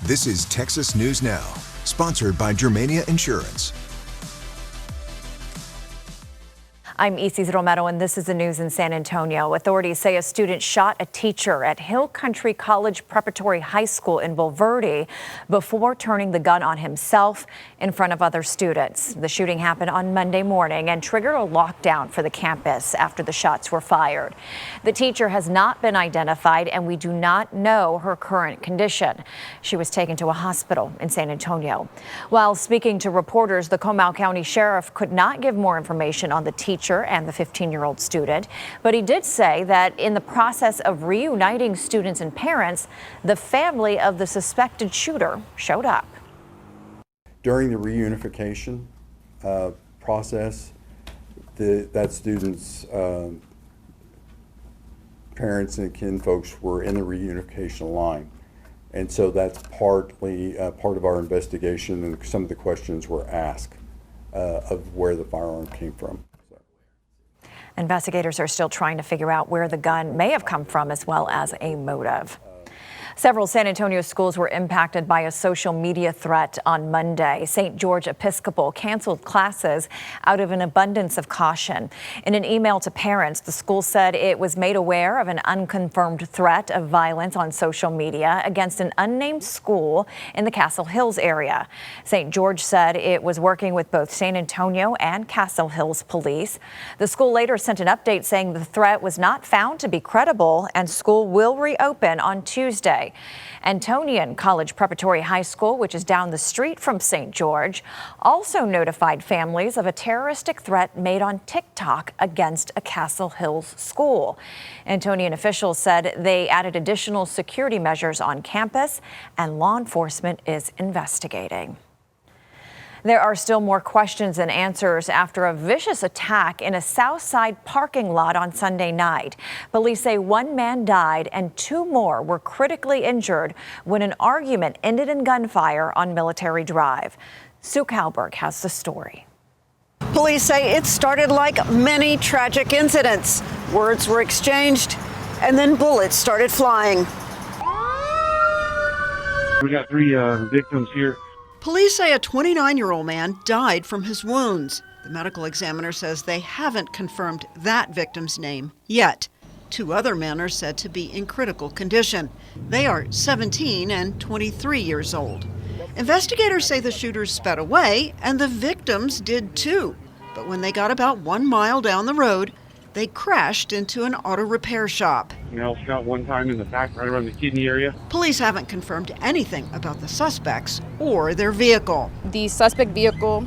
This is Texas News Now, sponsored by Germania Insurance. I'm Isis Romero, and this is the news in San Antonio. Authorities say a student shot a teacher at Hill Country College Preparatory High School in Bulverde before turning the gun on himself in front of other students. The shooting happened on Monday morning and triggered a lockdown for the campus after the shots were fired. The teacher has not been identified, and we do not know her current condition. She was taken to a hospital in San Antonio. While speaking to reporters, the Comal County Sheriff could not give more information on the teacher and the 15-year-old student, but he did say that in the process of reuniting students and parents, the family of the suspected shooter showed up. During the reunification process, that student's parents and kinfolks were in the reunification line. And so that's partly part of our investigation, and some of the questions were asked of where the firearm came from. Investigators are still trying to figure out where the gun may have come from, as well as a motive. Several San Antonio schools were impacted by a social media threat on Monday. St. George Episcopal canceled classes out of an abundance of caution. In an email to parents, the school said it was made aware of an unconfirmed threat of violence on social media against an unnamed school in the Castle Hills area. St. George said it was working with both San Antonio and Castle Hills police. The school later sent an update saying the threat was not found to be credible and school will reopen on Tuesday. Antonian College Preparatory High School, which is down the street from St. George, also notified families of a terroristic threat made on TikTok against a Castle Hills school. Antonian officials said they added additional security measures on campus, and law enforcement is investigating. There are still more questions than answers after a vicious attack in a Southside parking lot on Sunday night. Police say one man died and two more were critically injured when an argument ended in gunfire on Military Drive. Sue Kalberg has the story. Police say it started like many tragic incidents. Words were exchanged and then bullets started flying. We got three victims here. Police say a 29-year-old man died from his wounds. The medical examiner says they haven't confirmed that victim's name yet. Two other men are said to be in critical condition. They are 17 and 23 years old. Investigators say the shooters sped away and the victims did too. But when they got about 1 mile down the road, they crashed into an auto repair shop. Shot one time in the back, right around the kidney area. Police haven't confirmed anything about the suspects or their vehicle. The suspect vehicle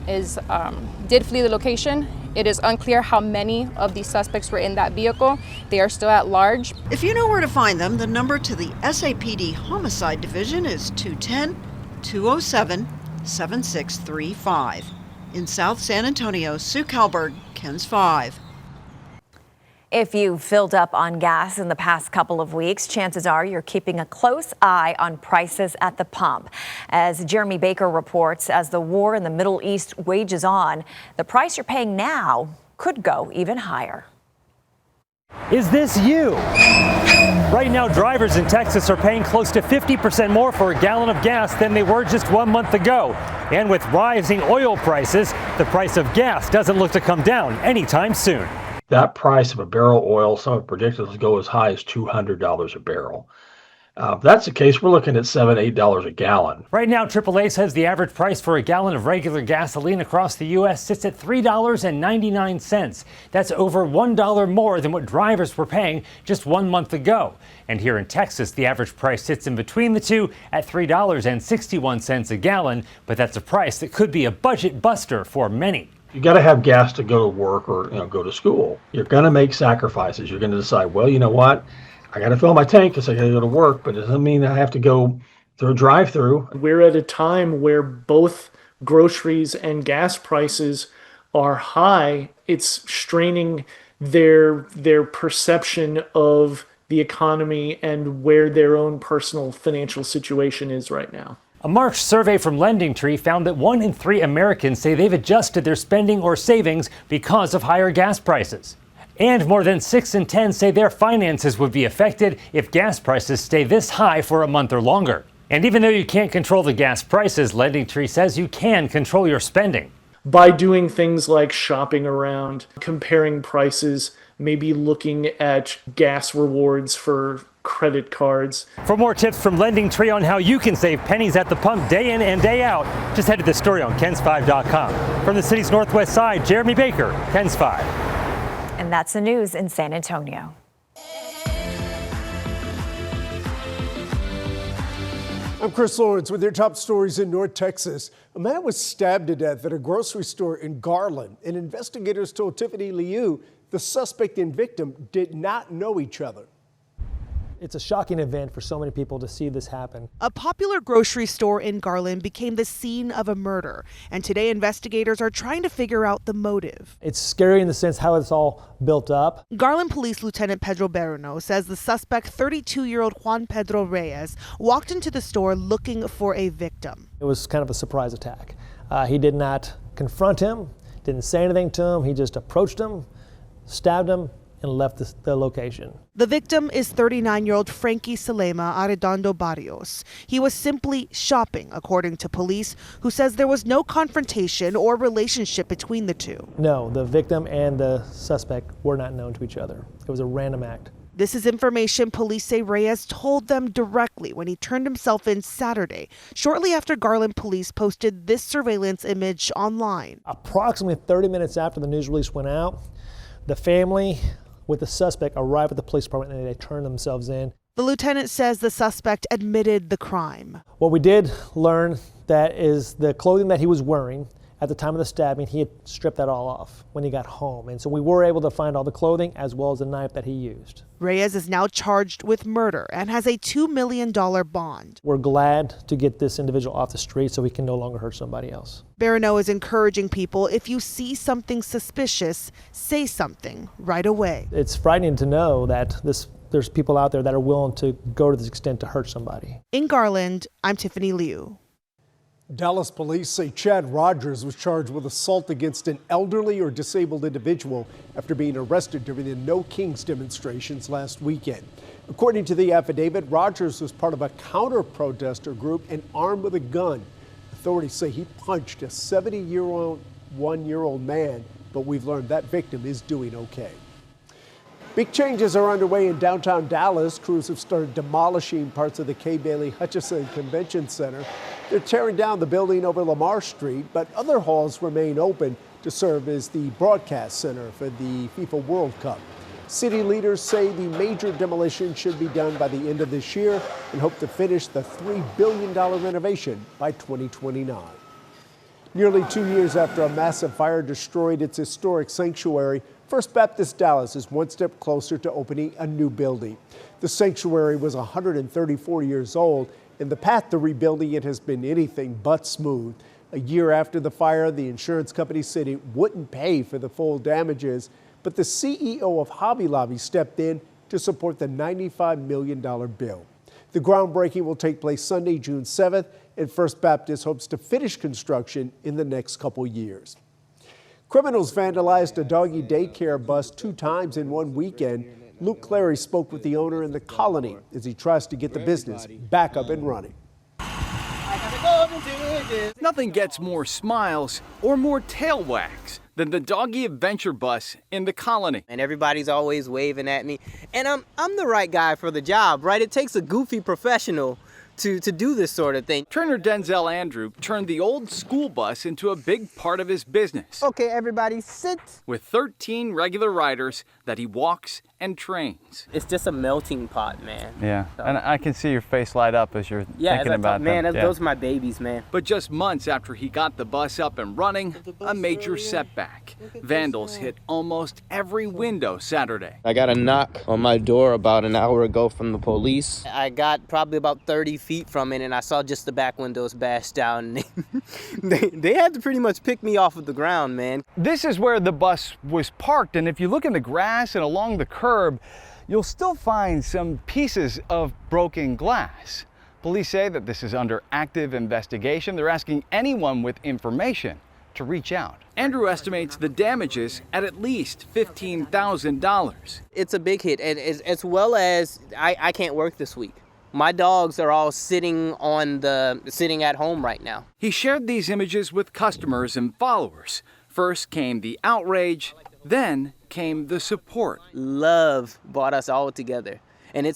did flee the location. It is unclear how many of the suspects were in that vehicle. They are still at large. If you know where to find them, the number to the SAPD Homicide Division is 210-207-7635. In South San Antonio, Sue Kalberg, KENS 5. If you filled up on gas in the past couple of weeks, chances are you're keeping a close eye on prices at the pump. As Jeremy Baker reports, as the war in the Middle East wages on, the price you're paying now could go even higher. Is this you? Right now, drivers in Texas are paying close to 50% more for a gallon of gas than they were just 1 month ago. And with rising oil prices, the price of gas doesn't look to come down anytime soon. That price of a barrel of oil, some have predicted will go as high as $200 a barrel. If that's the case, we're looking at $7, $8 a gallon. Right now, AAA says the average price for a gallon of regular gasoline across the U.S. sits at $3.99. That's over $1 more than what drivers were paying just 1 month ago. And here in Texas, the average price sits in between the two at $3.61 a gallon. But that's a price that could be a budget buster for many. You got to have gas to go to work or go to school. You're going to make sacrifices. You're going to decide, well, you know what? I got to fill my tank because I got to go to work, but it doesn't mean I have to go through a drive-through. We're at a time where both groceries and gas prices are high. It's straining their perception of the economy and where their own personal financial situation is right now. A March survey from LendingTree found that 1 in 3 Americans say they've adjusted their spending or savings because of higher gas prices. And more than 6 in 10 say their finances would be affected if gas prices stay this high for a month or longer. And even though you can't control the gas prices, LendingTree says you can control your spending. By doing things like shopping around, comparing prices, maybe looking at gas rewards for credit cards. For more tips from LendingTree on how you can save pennies at the pump day in and day out, just head to this story on KENS5.com. From the city's northwest side, Jeremy Baker, KENS 5. And that's the news in San Antonio. I'm Chris Lawrence with your top stories in North Texas. A man was stabbed to death at a grocery store in Garland, and investigators told Tiffany Liu the suspect and victim did not know each other. It's a shocking event for so many people to see this happen. A popular grocery store in Garland became the scene of a murder, and today investigators are trying to figure out the motive. It's scary in the sense how it's all built up. Garland Police Lieutenant Pedro Berno says the suspect, 32-year-old Juan Pedro Reyes, walked into the store looking for a victim. It was kind of a surprise attack. He did not confront him, didn't say anything to him. He just approached him, stabbed him, and left the location. The victim is 39-year-old Frankie Salema Arredondo Barrios. He was simply shopping, according to police, who says there was no confrontation or relationship between the two. No, the victim and the suspect were not known to each other. It was a random act. This is information police say Reyes told them directly when he turned himself in Saturday, shortly after Garland police posted this surveillance image online. Approximately 30 minutes after the news release went out, the family with the suspect arrived at the police department and they turned themselves in. The lieutenant says the suspect admitted the crime. What we did learn that is the clothing that he was wearing at the time of the stabbing, he had stripped that all off when he got home. And so we were able to find all the clothing as well as the knife that he used. Reyes is now charged with murder and has a $2 million bond. We're glad to get this individual off the street so he can no longer hurt somebody else. Berno is encouraging people, if you see something suspicious, say something right away. It's frightening to know that there's people out there that are willing to go to this extent to hurt somebody. In Garland, I'm Tiffany Liu. Dallas police say Chad Rogers was charged with assault against an elderly or disabled individual after being arrested during the No Kings demonstrations last weekend. According to the affidavit, Rogers was part of a counter-protester group and armed with a gun. Authorities say he punched a 71-year-old man, but we've learned that victim is doing okay. Big changes are underway in downtown Dallas. Crews have started demolishing parts of the Kay Bailey Hutchison Convention Center. They're tearing down the building over Lamar Street, but other halls remain open to serve as the broadcast center for the FIFA World Cup. City leaders say the major demolition should be done by the end of this year and hope to finish the $3 billion renovation by 2029. Nearly 2 years after a massive fire destroyed its historic sanctuary, First Baptist Dallas is one step closer to opening a new building. The sanctuary was 134 years old, and the path to rebuilding it has been anything but smooth. A year after the fire, the insurance company said it wouldn't pay for the full damages, but the CEO of Hobby Lobby stepped in to support the $95 million bill. The groundbreaking will take place Sunday, June 7th, and First Baptist hopes to finish construction in the next couple years. Criminals vandalized a doggy daycare bus 2 times in one weekend. Luke Clary spoke with the owner in the Colony as he tries to get the business back up and running. Nothing gets more smiles or more tail wags than the doggy adventure bus in the Colony. And everybody's always waving at me. And I'm the right guy for the job, right? It takes a goofy professional to do this sort of thing. Trainer Denzel Andrew turned the old school bus into a big part of his business. Okay, everybody sit. With 13 regular riders that he walks and trains. It's just a melting pot, man. Yeah, and I can see your face light up as you're thinking about man, them. Those are my babies, man. But just months after he got the bus up and running, a major setback. Vandals hit almost every window Saturday. I got a knock on my door about an hour ago from the police. I got probably about 30 feet from it, and I saw just the back windows bashed down. They had to pretty much pick me off of the ground, man. This is where the bus was parked, and if you look in the grass and along the curb, you'll still find some pieces of broken glass. Police say that this is under active investigation. They're asking anyone with information to reach out. Andrew estimates the damages at least $15,000. It's a big hit, and as well as I can't work this week. My dogs are all sitting at home right now. He shared these images with customers and followers. First came the outrage, then came the support. Love brought us all together. And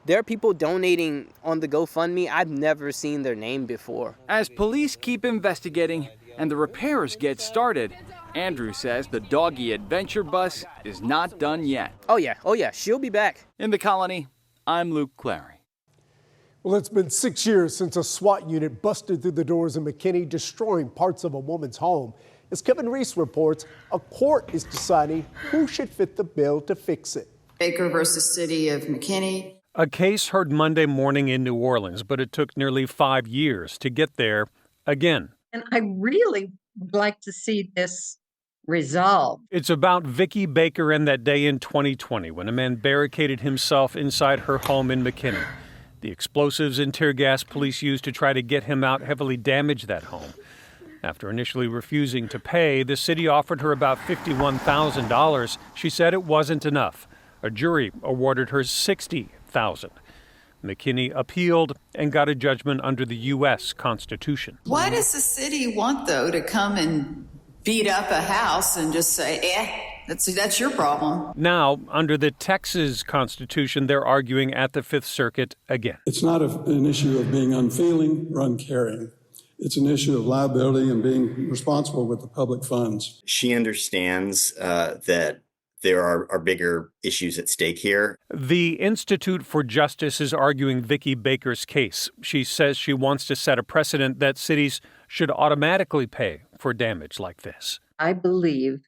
there are people donating on the GoFundMe. I've never seen their name before. As police keep investigating and the repairs get started, Andrew says the doggy adventure bus is not done yet. Oh yeah, she'll be back. In the Colony, I'm Luke Clary. Well, it's been 6 years since a SWAT unit busted through the doors in McKinney, destroying parts of a woman's home. As Kevin Reese reports, a court is deciding who should fit the bill to fix it. Baker versus City of McKinney. A case heard Monday morning in New Orleans, but it took nearly 5 years to get there again. And I really would like to see this resolved. It's about Vicki Baker and that day in 2020 when a man barricaded himself inside her home in McKinney. The explosives and tear gas police used to try to get him out heavily damaged that home. After initially refusing to pay, the city offered her about $51,000. She said it wasn't enough. A jury awarded her $60,000. McKinney appealed and got a judgment under the U.S. Constitution. Why does the city want, though, to come and beat up a house and just say, that's your problem? Now, under the Texas Constitution, they're arguing at the Fifth Circuit again. It's not an issue of being unfeeling or uncaring. It's an issue of liability and being responsible with the public funds. She understands that there are bigger issues at stake here. The Institute for Justice is arguing Vicki Baker's case. She says she wants to set a precedent that cities should automatically pay for damage like this. I believe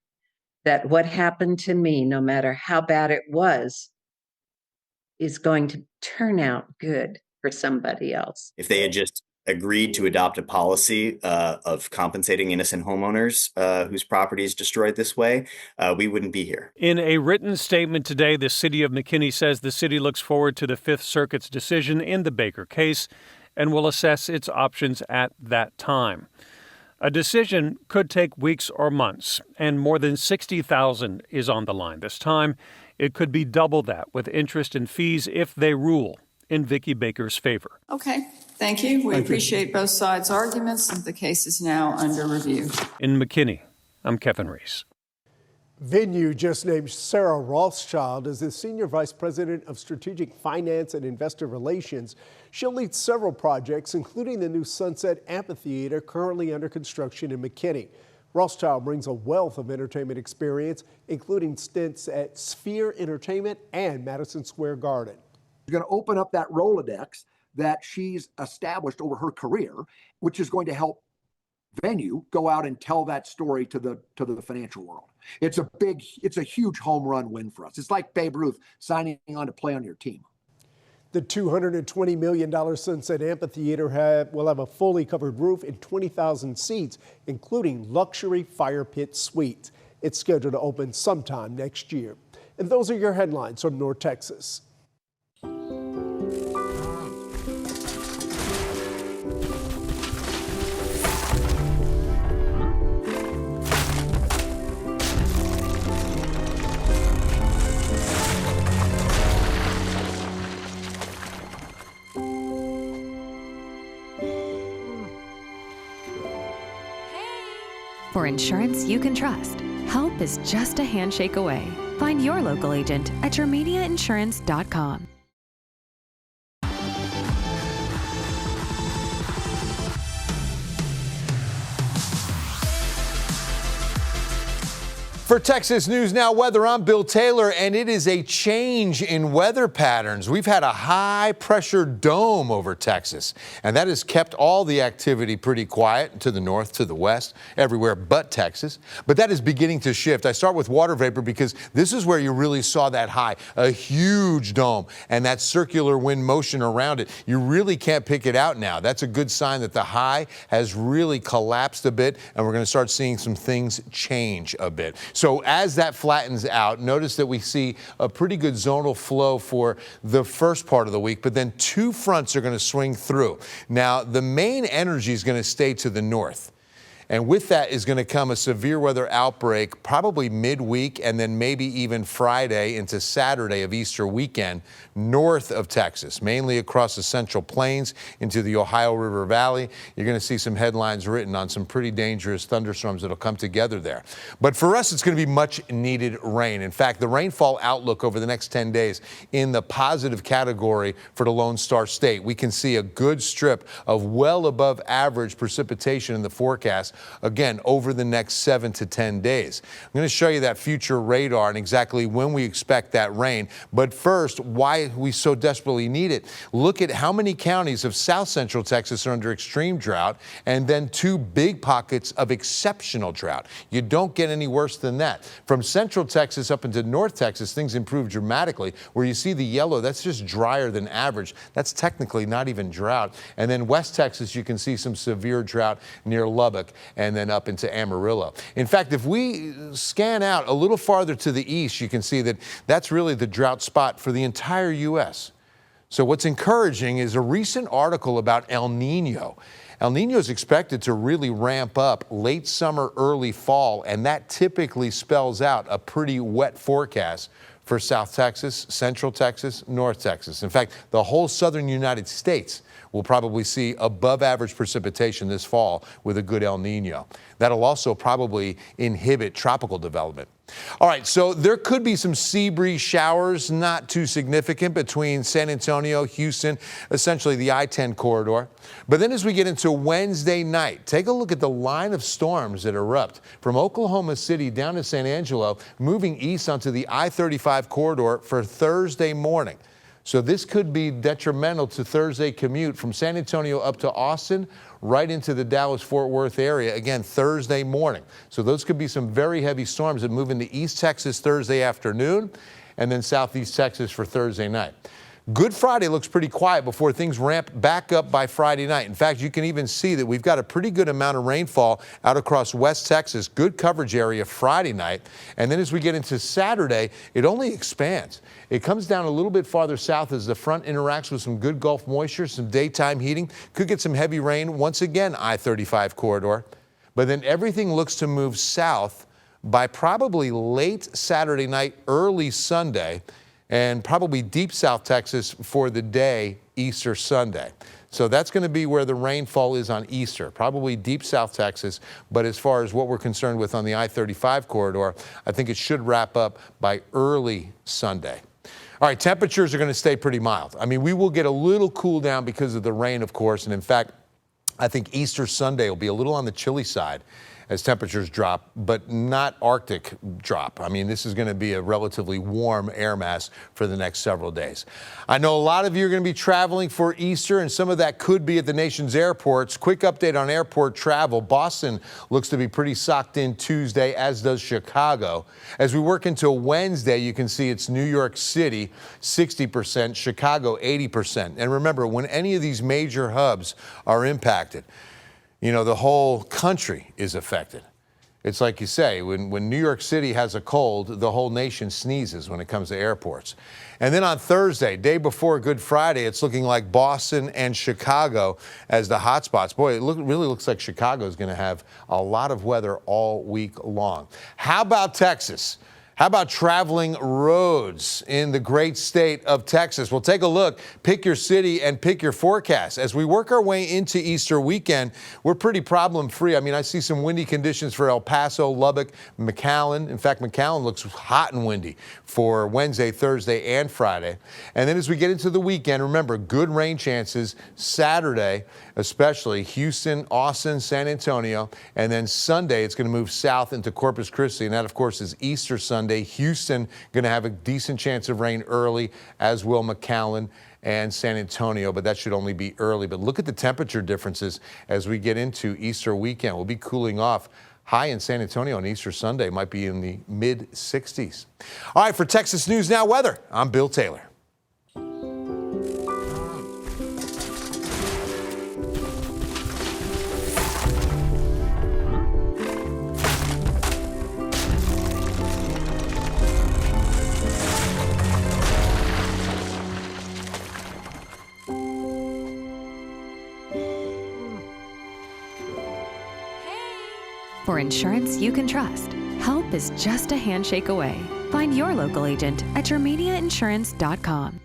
that what happened to me, no matter how bad it was, is going to turn out good for somebody else. If they had just agreed to adopt a policy of compensating innocent homeowners whose property is destroyed this way, we wouldn't be here. In a written statement today, the city of McKinney says the city looks forward to the Fifth Circuit's decision in the Baker case and will assess its options at that time. A decision could take weeks or months, and more than $60,000 is on the line this time. It could be double that with interest and fees if they rule in Vicki Baker's favor. Okay, thank you. We appreciate both sides' arguments, and the case is now under review. In McKinney, I'm Kevin Reese. Venue just named Sarah Rothschild as the Senior Vice President of Strategic Finance and Investor Relations. She'll lead several projects, including the new Sunset Amphitheater currently under construction in McKinney. Rothschild brings a wealth of entertainment experience, including stints at Sphere Entertainment and Madison Square Garden. She's going to open up that Rolodex that she's established over her career, which is going to help Venue go out and tell that story to the financial world. It's a huge home run win for us. It's like Babe Ruth signing on to play on your team. The $220 million Sunset Amphitheater will have a fully covered roof and 20,000 seats, including luxury fire pit suites. It's scheduled to open sometime next year. And those are your headlines from North Texas. For insurance you can trust, help is just a handshake away. Find your local agent at yourmediainsurance.com. For Texas News Now Weather, I'm Bill Taylor, and it is a change in weather patterns. We've had a high-pressure dome over Texas, and that has kept all the activity pretty quiet to the north, to the west, everywhere but Texas. But that is beginning to shift. I start with water vapor because this is where you really saw that high, a huge dome, and that circular wind motion around it. You really can't pick it out now. That's a good sign that the high has really collapsed a bit, and we're going to start seeing some things change a bit. So as that flattens out, notice that we see a pretty good zonal flow for the first part of the week, but then two fronts are going to swing through. Now, the main energy is going to stay to the north. And with that is going to come a severe weather outbreak, probably midweek and then maybe even Friday into Saturday of Easter weekend north of Texas, mainly across the Central Plains into the Ohio River Valley. You're going to see some headlines written on some pretty dangerous thunderstorms that will come together there. But for us, it's going to be much needed rain. In fact, the rainfall outlook over the next 10 days in the positive category for the Lone Star State. We can see a good strip of well above average precipitation in the forecast, again, over the next 7 to 10 days. I'm going to show you that future radar and exactly when we expect that rain. But first, why we so desperately need it. Look at how many counties of South Central Texas are under extreme drought, and then 2 big pockets of exceptional drought. You don't get any worse than that. From Central Texas up into North Texas, things improve dramatically. Where you see the yellow, that's just drier than average. That's technically not even drought. And then West Texas, you can see some severe drought near Lubbock and then up into Amarillo. In fact, if we scan out a little farther to the east, you can see that that's really the drought spot for the entire U.S. So what's encouraging is a recent article about El Nino. El Nino is expected to really ramp up late summer, early fall, and that typically spells out a pretty wet forecast for South Texas, Central Texas, North Texas. In fact, the whole southern United States will probably see above average precipitation this fall with a good El Nino. That'll also probably inhibit tropical development. All right, so there could be some sea breeze showers, not too significant, between San Antonio, Houston, essentially the I-10 corridor. But then as we get into Wednesday night, take a look at the line of storms that erupt from Oklahoma City down to San Angelo, moving east onto the I-35 corridor for Thursday morning. So this could be detrimental to Thursday commute from San Antonio up to Austin, right into the Dallas-Fort Worth area, again, Thursday morning. So those could be some very heavy storms that move into East Texas Thursday afternoon and then Southeast Texas for Thursday night. Good Friday looks pretty quiet before things ramp back up by Friday night. In fact, you can even see that we've got a pretty good amount of rainfall out across West Texas, good coverage area Friday night. And then as we get into Saturday, it only expands. It comes down a little bit farther south as the front interacts with some good Gulf moisture, some daytime heating. Could get some heavy rain once again, I-35 corridor. But then everything looks to move south by probably late Saturday night, early Sunday, and probably deep South Texas for the day Easter Sunday. So that's going to be where the rainfall is on Easter, probably deep South Texas. But as far as what we're concerned with on the I-35 corridor, I think it should wrap up by early Sunday. All right, temperatures are going to stay pretty mild. I mean, we will get a little cool down because of the rain, of course. And in fact, I think Easter Sunday will be a little on the chilly side as temperatures drop, but not Arctic drop. I mean, this is going to be a relatively warm air mass for the next several days. I know a lot of you are going to be traveling for Easter, and some of that could be at the nation's airports. Quick update on airport travel. Boston looks to be pretty socked in Tuesday, as does Chicago. As we work into Wednesday, you can see it's New York City, 60%, Chicago, 80%. And remember, when any of these major hubs are impacted, you know, the whole country is affected. It's like you say, when New York City has a cold, the whole nation sneezes when it comes to airports. And then on Thursday, day before Good Friday, it's looking like Boston and Chicago as the hot spots. Boy, it really looks like Chicago is going to have a lot of weather all week long. How about Texas? How about traveling roads in the great state of Texas? Well, take a look, pick your city and pick your forecast. As we work our way into Easter weekend, we're pretty problem-free. I mean, I see some windy conditions for El Paso, Lubbock, McAllen. In fact, McAllen looks hot and windy for Wednesday, Thursday, and Friday. And then as we get into the weekend, remember, good rain chances Saturday, especially Houston, Austin, San Antonio. And then Sunday, it's going to move south into Corpus Christi. And that, of course, is Easter Sunday. Houston going to have a decent chance of rain early, as will McAllen and San Antonio, but that should only be early. But look at the temperature differences as we get into Easter weekend. We'll be cooling off. High in San Antonio on Easter Sunday might be in the mid-60s. All right, for Texas News Now weather, I'm Bill Taylor. For insurance you can trust, help is just a handshake away. Find your local agent at yourmediainsurance.com.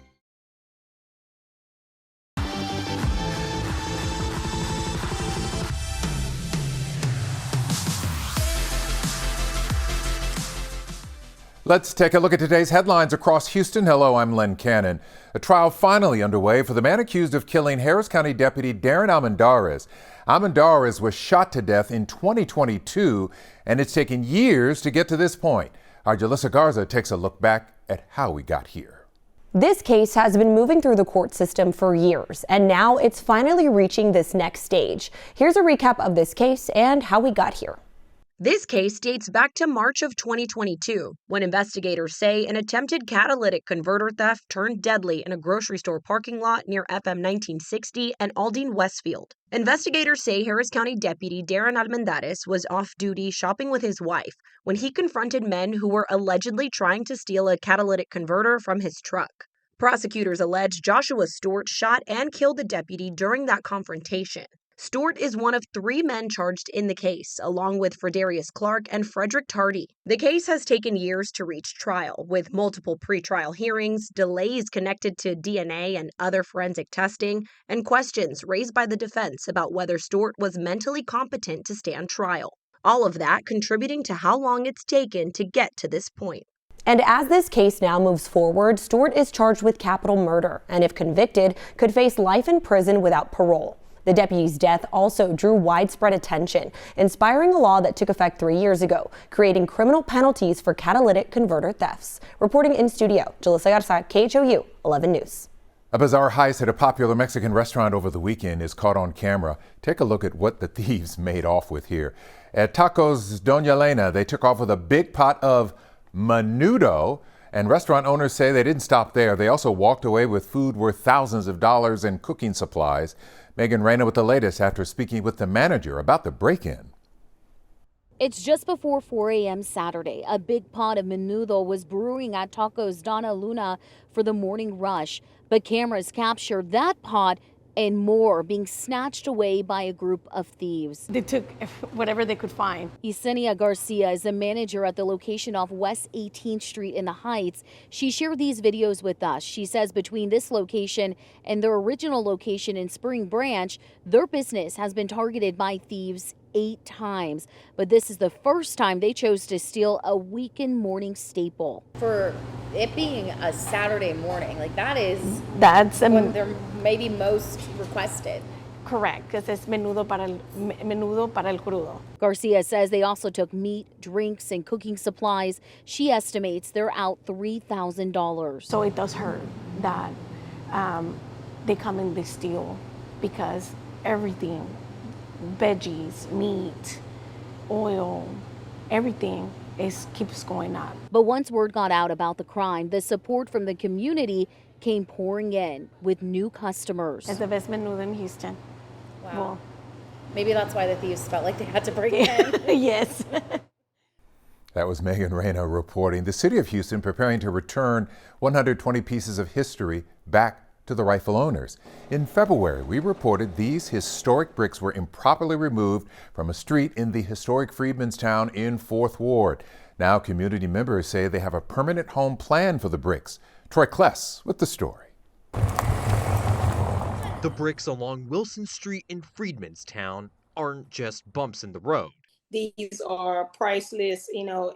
Let's take a look at today's headlines across Houston. Hello, I'm Len Cannon. A trial finally underway for the man accused of killing Harris County Deputy Darren Almendarez. Almendarez was shot to death in 2022, and it's taken years to get to this point. Our Jalissa Garza takes a look back at how we got here. This case has been moving through the court system for years, and now it's finally reaching this next stage. Here's a recap of this case and how we got here. This case dates back to March of 2022, when investigators say an attempted catalytic converter theft turned deadly in a grocery store parking lot near FM 1960 and Aldine Westfield. Investigators say Harris County Deputy Darren Almendarez was off-duty shopping with his wife when he confronted men who were allegedly trying to steal a catalytic converter from his truck. Prosecutors allege Joshua Stewart shot and killed the deputy during that confrontation. Stewart is one of 3 men charged in the case, along with Fredarius Clark and Frederick Tardy. The case has taken years to reach trial, with multiple pretrial hearings, delays connected to DNA and other forensic testing, and questions raised by the defense about whether Stewart was mentally competent to stand trial. All of that contributing to how long it's taken to get to this point. And as this case now moves forward, Stewart is charged with capital murder, and if convicted, could face life in prison without parole. The deputy's death also drew widespread attention, inspiring a law that took effect 3 years ago, creating criminal penalties for catalytic converter thefts. Reporting in studio, Jalissa Garza, KHOU 11 News. A bizarre heist at a popular Mexican restaurant over the weekend is caught on camera. Take a look at what the thieves made off with here. At Tacos Doña Elena, they took off with a big pot of menudo, and restaurant owners say they didn't stop there. They also walked away with food worth thousands of dollars and cooking supplies. Megan Reyna with the latest after speaking with the manager about the break-in. It's just before 4 a.m. Saturday. A big pot of menudo was brewing at Tacos Donna Luna for the morning rush, but cameras captured that pot and more being snatched away by a group of thieves. They took whatever they could find. Yesenia Garcia is a manager at the location off West 18th Street in the Heights. She shared these videos with us. She says between this location and their original location in Spring Branch, their business has been targeted by thieves 8 times. But this is the first time they chose to steal a weekend morning staple. For it being a Saturday morning, like that's when they're maybe most requested. Correct, because it's menudo para el crudo. Garcia says they also took meat, drinks, and cooking supplies. She estimates they're out $3,000. So it does hurt that they come and they steal, because everything, veggies, meat, oil, everything keeps going up. But once word got out about the crime, the support from the community came pouring in with new customers. It's the best menudo in Houston. Wow. Well, maybe that's why the thieves felt like they had to break in. Yes. That was Megan Reyna reporting. The city of Houston preparing to return 120 pieces of history back to the rightful owners. In February, we reported these historic bricks were improperly removed from a street in the historic Freedmanstown in 4th Ward. Now community members say they have a permanent home plan for the bricks. Troy Kless with the story. The bricks along Wilson Street in Freedmanstown aren't just bumps in the road. These are priceless,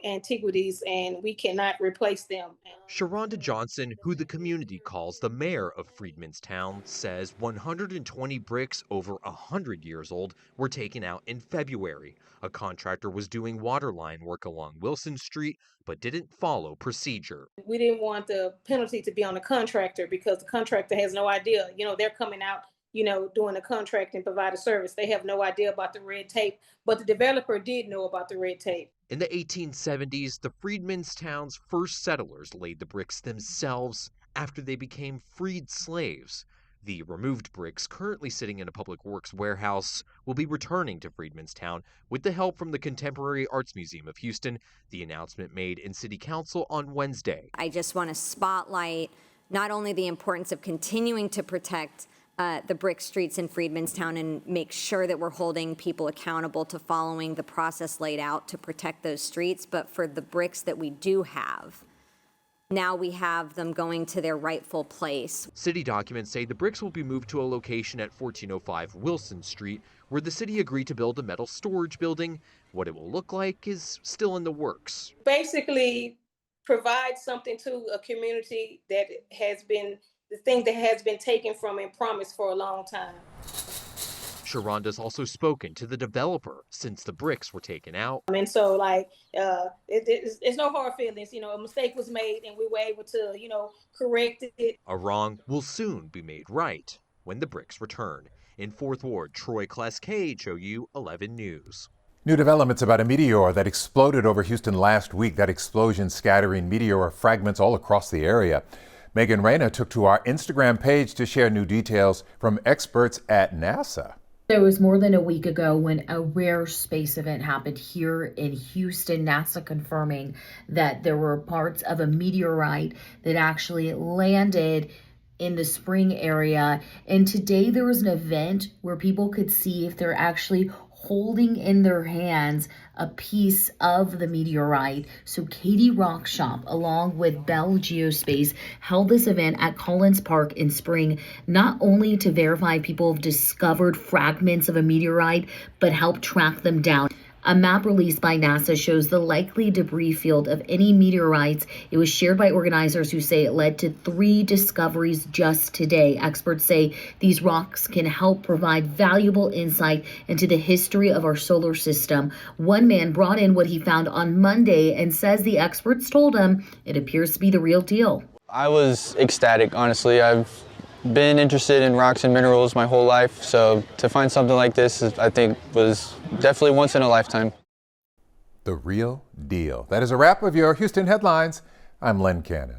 antiquities, and we cannot replace them. Sharonda Johnson, who the community calls the mayor of Freedmanstown, says 120 bricks over 100 years old were taken out in February. A contractor was doing waterline work along Wilson Street, but didn't follow procedure. We didn't want the penalty to be on the contractor, because the contractor has no idea. They're coming out, doing a contract and provide a service. They have no idea about the red tape, but the developer did know about the red tape. In the 1870s, the Freedmanstown's first settlers laid the bricks themselves after they became freed slaves. The removed bricks, currently sitting in a public works warehouse, will be returning to Freedmanstown with the help from the Contemporary Arts Museum of Houston. The announcement made in City Council on Wednesday. I just want to spotlight not only the importance of continuing to protect the brick streets in Freedmanstown and make sure that we're holding people accountable to following the process laid out to protect those streets. But for the bricks that we do have, now we have them going to their rightful place. City documents say the bricks will be moved to a location at 1405 Wilson Street, where the city agreed to build a metal storage building. What it will look like is still in the works. Basically, provide something to a community that has been the thing that has been taken from and promised for a long time. Sharonda's also spoken to the developer since the bricks were taken out. And so, like, it's no hard feelings. You know, a mistake was made, and we were able to, correct it. A wrong will soon be made right when the bricks return. In 4th Ward, Troy Kleske, HOU 11 News. New developments about a meteor that exploded over Houston last week. That explosion scattering meteor fragments all across the area. Megan Reyna took to our Instagram page to share new details from experts at NASA. It was more than a week ago when a rare space event happened here in Houston, NASA confirming that there were parts of a meteorite that actually landed in the spring area. And today there was an event where people could see if they're actually holding in their hands a piece of the meteorite. So Katie Rockshop, along with Bell Geospace, held this event at Collins Park in spring, not only to verify people have discovered fragments of a meteorite, but help track them down. A map released by NASA shows the likely debris field of any meteorites. It was shared by organizers who say it led to 3 discoveries just today. Experts say these rocks can help provide valuable insight into the history of our solar system. One man brought in what he found on Monday and says the experts told him it appears to be the real deal. I was ecstatic, honestly. I've been interested in rocks and minerals my whole life, so to find something like this, I think, was definitely once in a lifetime. The real deal. That is a wrap of your Houston headlines. I'm Len Cannon.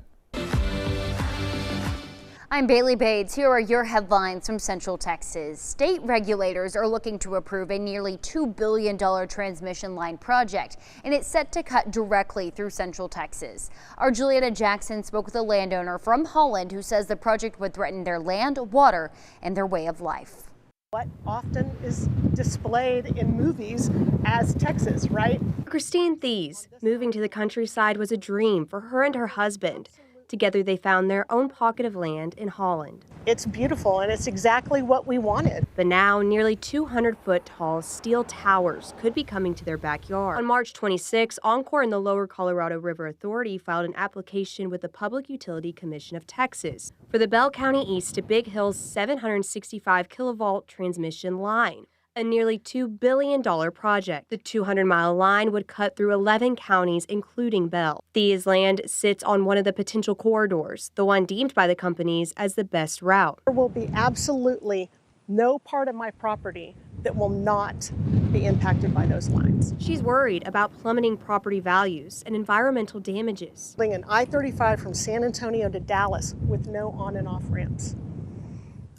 I'm Bailey Bates. Here are your headlines from Central Texas. State regulators are looking to approve a nearly $2 billion transmission line project, and it's set to cut directly through Central Texas. Our Julietta Jackson spoke with a landowner from Holland who says the project would threaten their land, water, and their way of life. What often is displayed in movies as Texas, right? Christine Thies, moving to the countryside was a dream for her and her husband. Together, they found their own pocket of land in Holland. It's beautiful, and it's exactly what we wanted. But now, nearly 200-foot-tall steel towers could be coming to their backyard. On March 26, Encore and the Lower Colorado River Authority filed an application with the Public Utility Commission of Texas for the Bell County East to Big Hill's 765-kilovolt transmission line, a nearly $2 billion project. The 200-mile line would cut through 11 counties, including Bell. Thies land sits on one of the potential corridors, the one deemed by the companies as the best route. There will be absolutely no part of my property that will not be impacted by those lines. She's worried about plummeting property values and environmental damages. Building an I-35 from San Antonio to Dallas with no on and off ramps,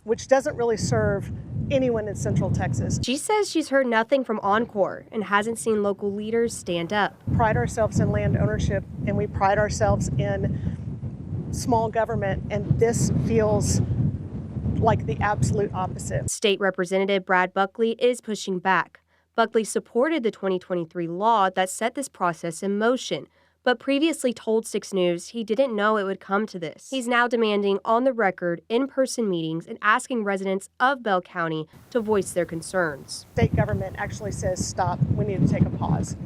which doesn't really serve anyone in Central Texas. She says she's heard nothing from Encore and hasn't seen local leaders stand up. Pride ourselves in land ownership, and we pride ourselves in small government, and this feels like the absolute opposite. State Representative Brad Buckley is pushing back. Buckley supported the 2023 law that set this process in motion, but previously told 6 News he didn't know it would come to this. He's now demanding on-the-record, in-person meetings and asking residents of Bell County to voice their concerns. State government actually says, stop, we need to take a pause.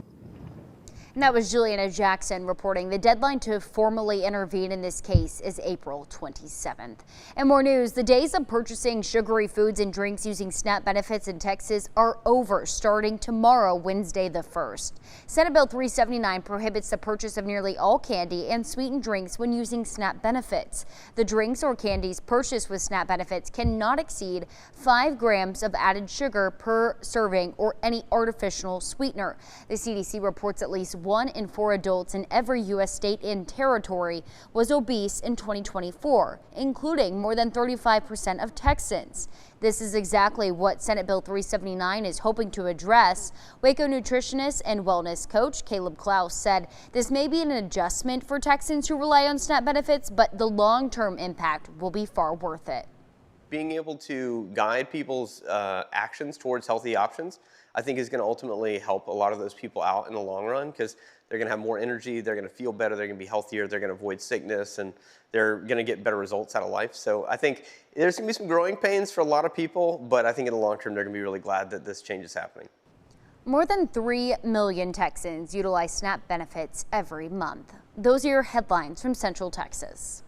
And that was Julietta Jackson reporting. The deadline to formally intervene in this case is April 27th. And more news, the days of purchasing sugary foods and drinks using SNAP benefits in Texas are over starting tomorrow, Wednesday the 1st. Senate Bill 379 prohibits the purchase of nearly all candy and sweetened drinks when using SNAP benefits. The drinks or candies purchased with SNAP benefits cannot exceed 5 grams of added sugar per serving or any artificial sweetener. The CDC reports at least 1 in 4 adults in every U.S. state and territory was obese in 2024, including more than 35% of Texans. This is exactly what Senate Bill 379 is hoping to address. Waco nutritionist and wellness coach Caleb Klaus said this may be an adjustment for Texans who rely on SNAP benefits, but the long-term impact will be far worth it. being able to guide people's actions towards healthy options, I think is going to ultimately help a lot of those people out in the long run, because they're going to have more energy, they're going to feel better, they're going to be healthier, they're going to avoid sickness, and they're going to get better results out of life. So I think there's going to be some growing pains for a lot of people, but I think in the long term they're going to be really glad that this change is happening. More than 3 million Texans utilize SNAP benefits every month. Those are your headlines from Central Texas.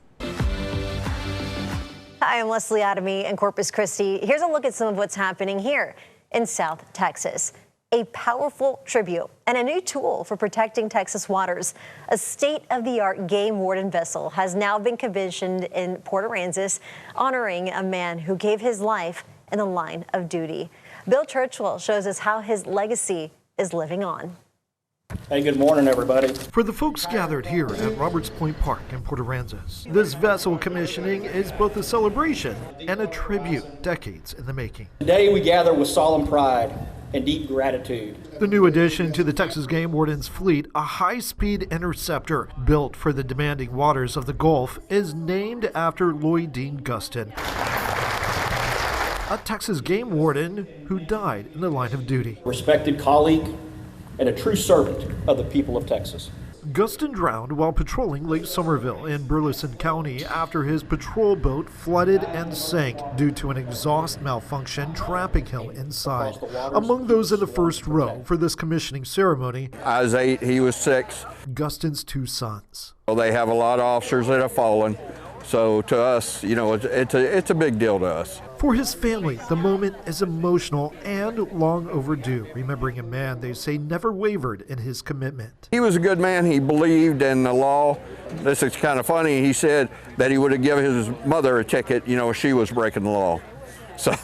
Hi, I'm Leslie Adamy in Corpus Christi. Here's a look at some of what's happening here in South Texas. A powerful tribute and a new tool for protecting Texas waters. A state-of-the-art game warden vessel has now been commissioned in Port Aransas, honoring a man who gave his life in the line of duty. Bill Churchwell shows us how his legacy is living on. Hey, good morning, everybody. For the folks gathered here at Roberts Point Park in Port Aransas, this vessel commissioning is both a celebration and a tribute decades in the making. Today we gather with solemn pride and deep gratitude. The new addition to the Texas Game Warden's fleet, a high-speed interceptor built for the demanding waters of the Gulf, is named after Lloyd Dean Gustin, a Texas game warden who died in the line of duty. Respected colleague and a true servant of the people of Texas. Gustin drowned while patrolling Lake Somerville in Burleson County after his patrol boat flooded and sank due to an exhaust malfunction, trapping him inside. Among those in the first row for this commissioning ceremony, I was 8, he was 6. Gustin's 2 sons. Well, they have a lot of officers that have fallen, so to us, you know, it's a big deal to us. For his family, the moment is emotional and long overdue, remembering a man they say never wavered in his commitment. He was a good man. He believed in the law. This is kind of funny. He said that he would have given his mother a ticket, you know, if she was breaking the law. So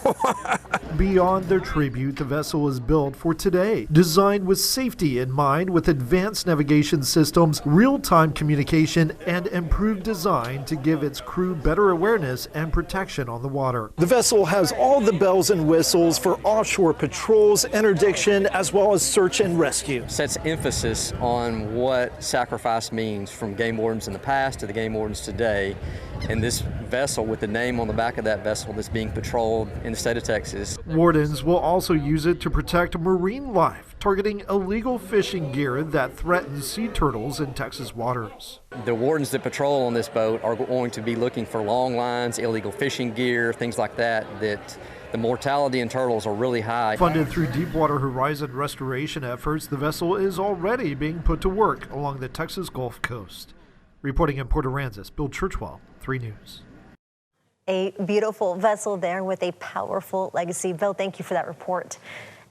beyond their tribute, the vessel is built for today, designed with safety in mind, with advanced navigation systems, real-time communication, and improved design to give its crew better awareness and protection on the water. The vessel has all the bells and whistles for offshore patrols, interdiction, as well as search and rescue. Sets emphasis on what sacrifice means from game wardens in the past to the game wardens today. And this vessel, with the name on the back of that vessel that's being patrolled in the state of Texas. Wardens will also use it to protect marine life, targeting illegal fishing gear that threatens sea turtles in Texas waters. The wardens that patrol on this boat are going to be looking for long lines, illegal fishing gear, things like that the mortality in turtles are really high. Funded through Deepwater Horizon restoration efforts, the vessel is already being put to work along the Texas Gulf Coast. Reporting in Port Aransas, Bill Churchwell, 3 News. A beautiful vessel there with a powerful legacy. Bill, thank you for that report.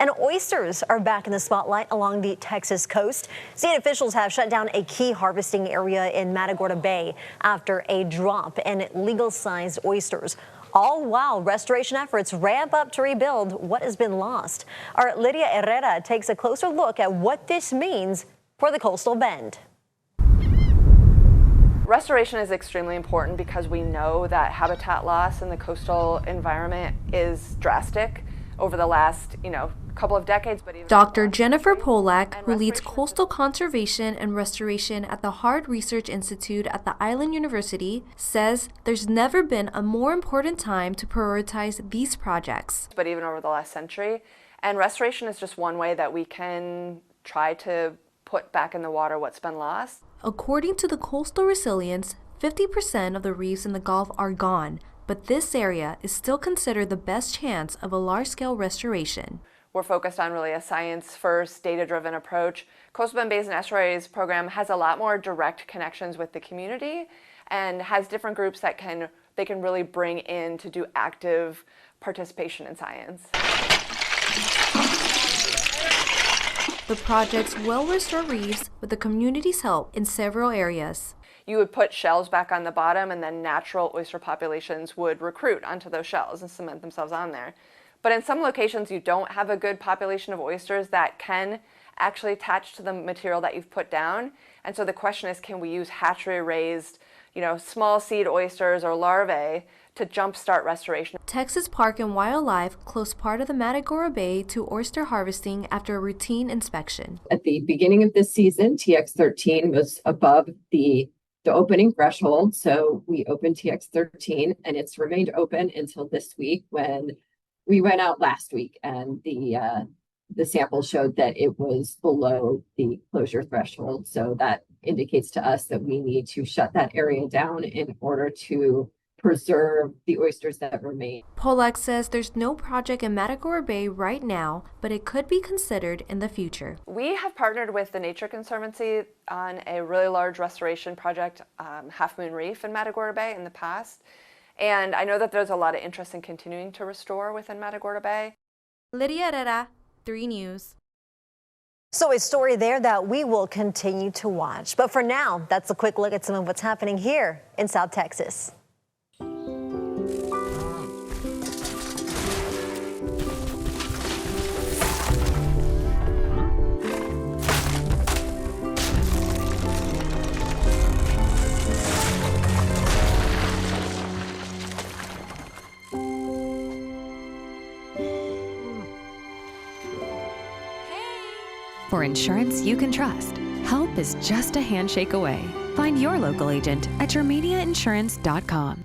And oysters are back in the spotlight along the Texas coast. State officials have shut down a key harvesting area in Matagorda Bay after a drop in legal-sized oysters. All while restoration efforts ramp up to rebuild what has been lost. Our Lydia Herrera takes a closer look at what this means for the coastal bend. Restoration is extremely important because we know that habitat loss in the coastal environment is drastic over the last, couple of decades. But even Dr. Jennifer Polak, who leads coastal conservation and restoration at the Hard Research Institute at the Island University, says there's never been a more important time to prioritize these projects. But even over the last century, and restoration is just one way that we can try to put back in the water what's been lost. According to the Coastal Resilience, 50% of the reefs in the Gulf are gone, but this area is still considered the best chance of a large-scale restoration. We're focused on really a science-first, data-driven approach. Coastal Bend Bays and Estuaries program has a lot more direct connections with the community and has different groups that they can really bring in to do active participation in science. The projects will restore reefs with the community's help in several areas. You would put shells back on the bottom and then natural oyster populations would recruit onto those shells and cement themselves on there. But in some locations you don't have a good population of oysters that can actually attach to the material that you've put down. And so the question is, can we use hatchery raised, small seed oysters or larvae to jumpstart restoration? Texas Park and Wildlife closed part of the Matagorda Bay to oyster harvesting after a routine inspection. At the beginning of this season, TX13 was above the the opening threshold. So we opened TX13 and it's remained open until this week when we went out last week and the sample showed that it was below the closure threshold. So that indicates to us that we need to shut that area down in order to preserve the oysters that remain. Polak says there's no project in Matagorda Bay right now, but it could be considered in the future. We have partnered with the Nature Conservancy on a really large restoration project, Half Moon Reef in Matagorda Bay in the past. And I know that there's a lot of interest in continuing to restore within Matagorda Bay. Lydia Herrera, 3 News. So a story there that we will continue to watch. But for now, that's a quick look at some of what's happening here in South Texas. For insurance you can trust, help is just a handshake away. Find your local agent at yourmediainsurance.com.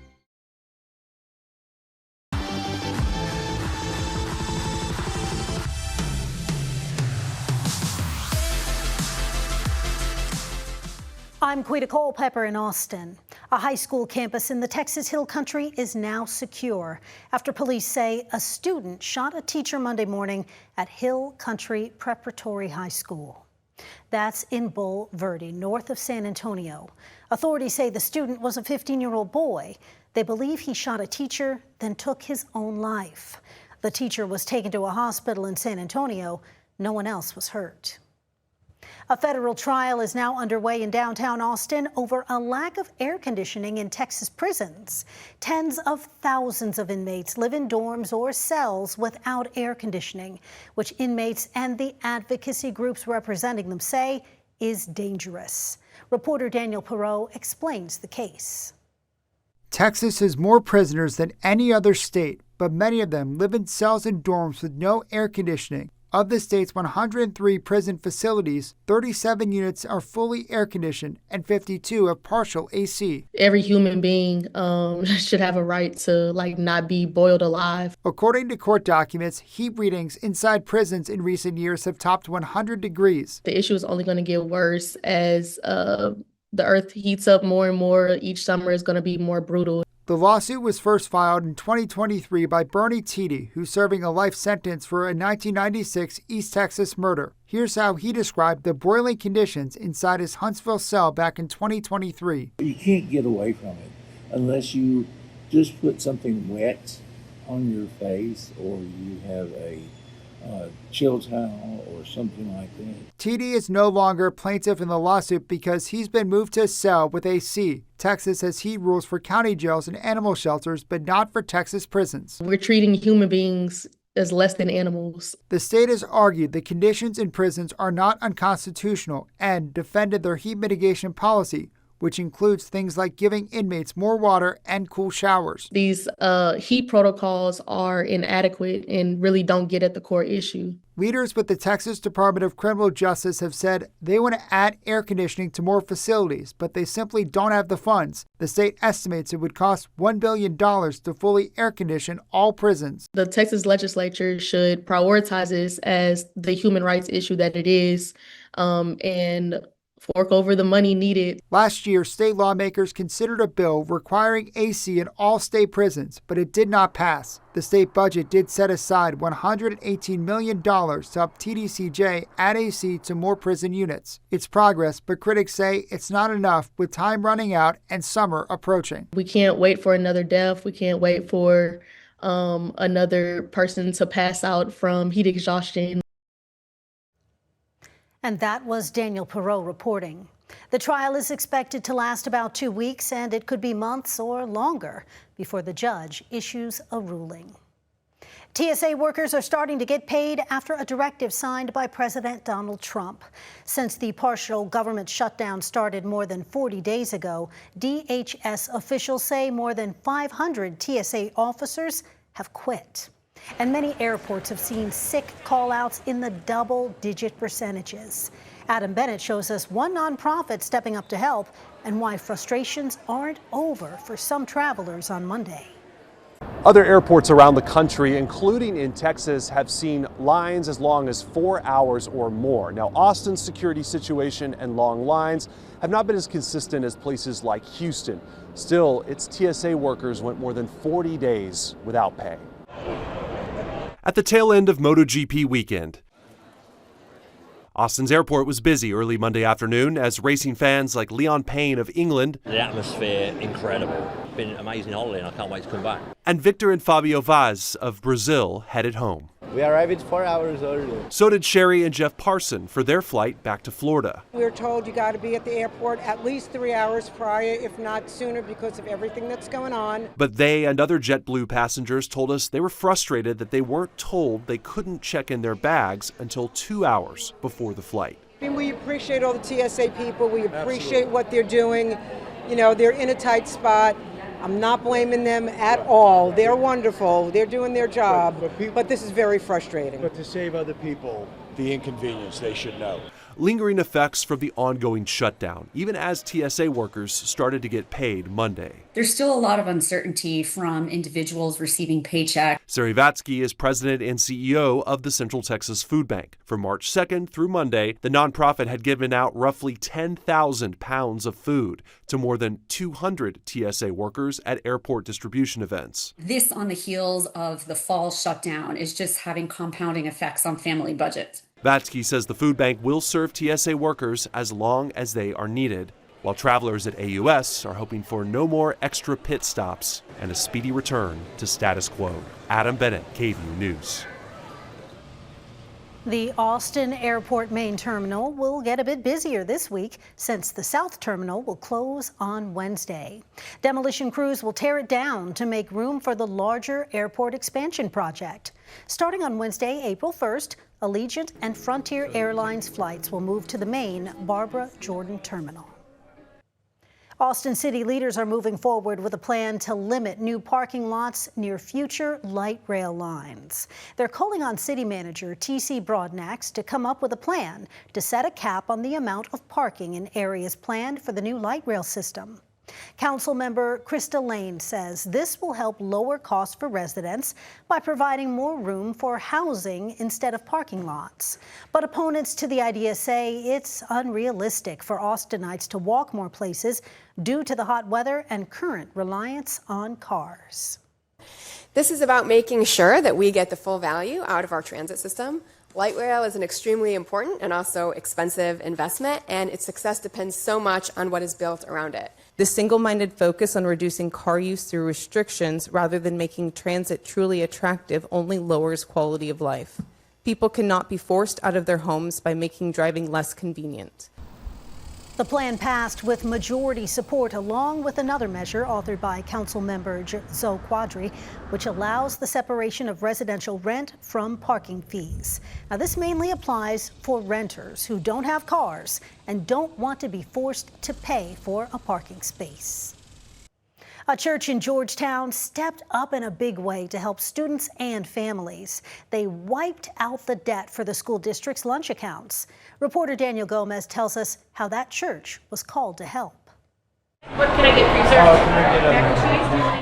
I'm Quita Culpepper in Austin. A high school campus in the Texas Hill Country is now secure after police say a student shot a teacher Monday morning at Hill Country Preparatory High School. That's in Bull Verde, north of San Antonio. Authorities say the student was a 15-year-old boy. They believe he shot a teacher, then took his own life. The teacher was taken to a hospital in San Antonio. No one else was hurt. A federal trial is now underway in downtown Austin over a lack of air conditioning in Texas prisons. Tens of thousands of inmates live in dorms or cells without air conditioning, which inmates and the advocacy groups representing them say is dangerous. Reporter Daniel Perot explains the case. Texas has more prisoners than any other state, but many of them live in cells and dorms with no air conditioning. Of the state's 103 prison facilities, 37 units are fully air-conditioned and 52 have partial AC. Every human being should have a right to not be boiled alive. According to court documents, heat readings inside prisons in recent years have topped 100 degrees. The issue is only going to get worse as the earth heats up more and more. Each summer is going to be more brutal. The lawsuit was first filed in 2023 by Bernie Teedy, who's serving a life sentence for a 1996 East Texas murder. Here's how he described the broiling conditions inside his Huntsville cell back in 2023. You can't get away from it unless you just put something wet on your face or you have a chill towel or something like that. Teedy is no longer a plaintiff in the lawsuit because he's been moved to a cell with AC. Texas has heat rules for county jails and animal shelters, but not for Texas prisons. We're treating human beings as less than animals. The state has argued the conditions in prisons are not unconstitutional and defended their heat mitigation policy, which includes things like giving inmates more water and cool showers. These heat protocols are inadequate and really don't get at the core issue. Leaders with the Texas Department of Criminal Justice have said they want to add air conditioning to more facilities, but they simply don't have the funds. The state estimates it would cost $1 billion to fully air condition all prisons. The Texas legislature should prioritize this as the human rights issue that it is, and fork over the money needed. Last year, state lawmakers considered a bill requiring AC in all state prisons, but it did not pass. The state budget did set aside $118 million to help TDCJ add AC to more prison units. It's progress, but critics say it's not enough with time running out and summer approaching. We can't wait for another death. We can't wait for another person to pass out from heat exhaustion. And that was Daniel Perot reporting. The trial is expected to last about 2 weeks, and it could be months or longer before the judge issues a ruling. TSA workers are starting to get paid after a directive signed by President Donald Trump. Since the partial government shutdown started more than 40 days ago, DHS officials say more than 500 TSA officers have quit. And many airports have seen sick call-outs in the double-digit percentages. Adam Bennett shows us one nonprofit stepping up to help and why frustrations aren't over for some travelers on Monday. Other airports around the country, including in Texas, have seen lines as long as 4 hours or more. Now, Austin's security situation and long lines have not been as consistent as places like Houston. Still, its TSA workers went more than 40 days without pay. At the tail end of MotoGP weekend, Austin's airport was busy early Monday afternoon as racing fans like Leon Payne of England, the atmosphere incredible. Been an amazing holiday and I can't wait to come back. And Victor and Fabio Vaz of Brazil headed home. We arrived 4 hours early. So did Sherry and Jeff Parson for their flight back to Florida. We were told you got to be at the airport at least 3 hours prior, if not sooner, because of everything that's going on. But they and other JetBlue passengers told us they were frustrated that they weren't told they couldn't check in their bags until 2 hours before the flight. I mean, we appreciate all the TSA people. We appreciate what they're doing. You know, they're in a tight spot. I'm not blaming them at all. They're wonderful. They're doing their job. But this is very frustrating. But to save other people the inconvenience, they should know. Lingering effects from the ongoing shutdown, even as TSA workers started to get paid Monday. There's still a lot of uncertainty from individuals receiving paychecks. Sari Vatsky is president and CEO of the Central Texas Food Bank. From March 2nd through Monday, the nonprofit had given out roughly 10,000 pounds of food to more than 200 TSA workers at airport distribution events. This on the heels of the fall shutdown is just having compounding effects on family budgets. Vatsky says the food bank will serve TSA workers as long as they are needed, while travelers at AUS are hoping for no more extra pit stops and a speedy return to status quo. Adam Bennett, KVUE News. The Austin Airport main terminal will get a bit busier this week since the South Terminal will close on Wednesday. Demolition crews will tear it down to make room for the larger airport expansion project. Starting on Wednesday, April 1st, Allegiant and Frontier Airlines flights will move to the main Barbara Jordan Terminal. Austin city leaders are moving forward with a plan to limit new parking lots near future light rail lines. They're calling on city manager T.C. Broadnax to come up with a plan to set a cap on the amount of parking in areas planned for the new light rail system. Council member Krista Lane says this will help lower costs for residents by providing more room for housing instead of parking lots. But opponents to the idea say it's unrealistic for Austinites to walk more places due to the hot weather and current reliance on cars. This is about making sure that we get the full value out of our transit system. Light rail is an extremely important and also expensive investment, and its success depends so much on what is built around it. The single-minded focus on reducing car use through restrictions rather than making transit truly attractive only lowers quality of life. People cannot be forced out of their homes by making driving less convenient. The plan passed with majority support along with another measure authored by Council member Zoe Quadri, which allows the separation of residential rent from parking fees. Now, this mainly applies for renters who don't have cars and don't want to be forced to pay for a parking space. A church in Georgetown stepped up in a big way to help students and families. They wiped out the debt for the school district's lunch accounts. Reporter Daniel Gomez tells us how that church was called to help. What can I get for you,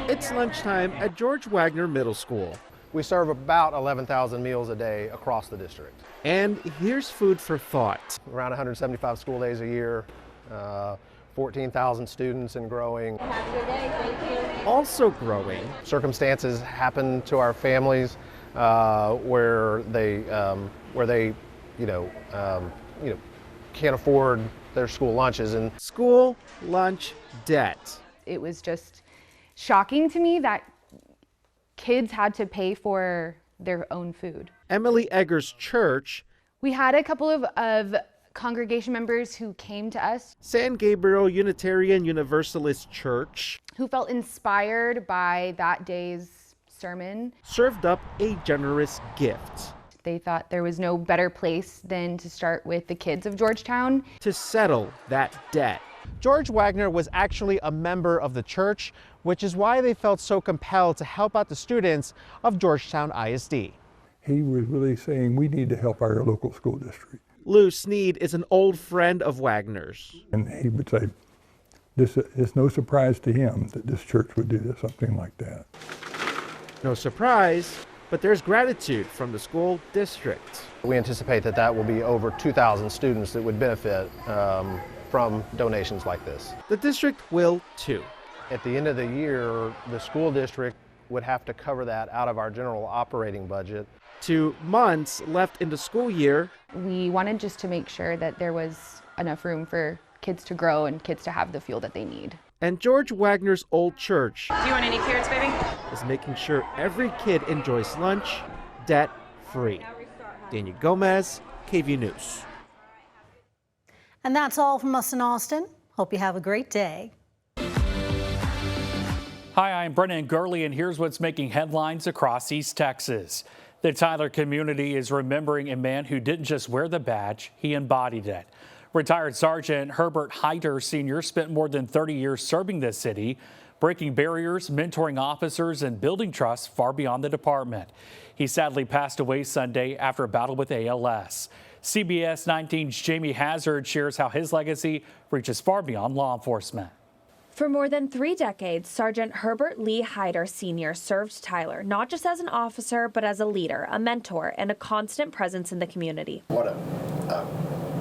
sir? It's lunchtime at George Wagner Middle School. We serve about 11,000 meals a day across the district. And here's food for thought. Around 175 school days a year. 14,000 students and growing. Have a good day, thank you. Also growing. Circumstances happen to our families where they can't afford their school lunches and school lunch debt. It was just shocking to me that kids had to pay for their own food. Emily Eggers' church. We had a couple of congregation members who came to us. San Gabriel Unitarian Universalist Church, who felt inspired by that day's sermon, served up a generous gift. They thought there was no better place than to start with the kids of Georgetown to settle that debt. George Wagner was actually a member of the church, which is why they felt so compelled to help out the students of Georgetown ISD. He was really saying we need to help our local school district. Lou Sneed is an old friend of Wagner's. And he would say, this is no surprise to him that this church would do something like that. No surprise, but there's gratitude from the school district. We anticipate that will be over 2,000 students that would benefit from donations like this. The district will too. At the end of the year, the school district would have to cover that out of our general operating budget. 2 months left in the school year. We wanted just to make sure that there was enough room for kids to grow and kids to have the fuel that they need. And George Wagner's old church Do you want any carrots, baby? is making sure every kid enjoys lunch debt-free. Daniel Gomez, KVUE News. And that's all from us in Austin. Hope you have a great day. Hi, I'm Brennan Gurley, and here's what's making headlines across East Texas. The Tyler community is remembering a man who didn't just wear the badge, he embodied it. Retired Sergeant Herbert Hyder Sr. spent more than 30 years serving this city, breaking barriers, mentoring officers, and building trust far beyond the department. He sadly passed away Sunday after a battle with ALS. CBS 19's Jamie Hazard shares how his legacy reaches far beyond law enforcement. For more than 3 decades, Sergeant Herbert Lee Hyder Sr. served Tyler not just as an officer, but as a leader, a mentor, and a constant presence in the community. What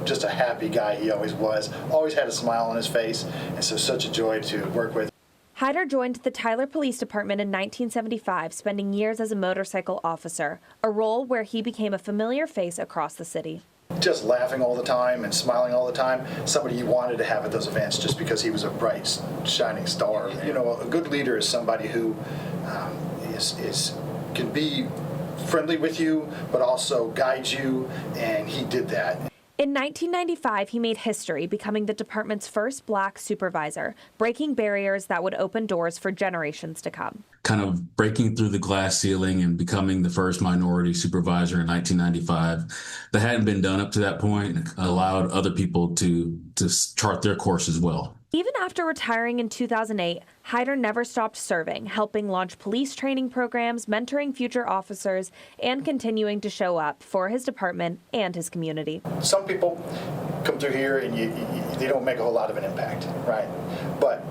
just a happy guy he always was, always had a smile on his face, and so such a joy to work with. Hyder joined the Tyler Police Department in 1975, spending years as a motorcycle officer, a role where he became a familiar face across the city. Just laughing all the time and smiling all the time, somebody you wanted to have at those events just because he was a bright, shining star. You know, a good leader is somebody who can be friendly with you, but also guide you, and he did that. In 1995, he made history, becoming the department's first Black supervisor, breaking barriers that would open doors for generations to come. Kind of breaking through the glass ceiling and becoming the first minority supervisor in 1995. That hadn't been done up to that point, allowed other people to chart their course as well. Even after retiring in 2008, Hyder never stopped serving, helping launch police training programs, mentoring future officers, and continuing to show up for his department and his community. Some people come through here and they don't make a whole lot of an impact, right? But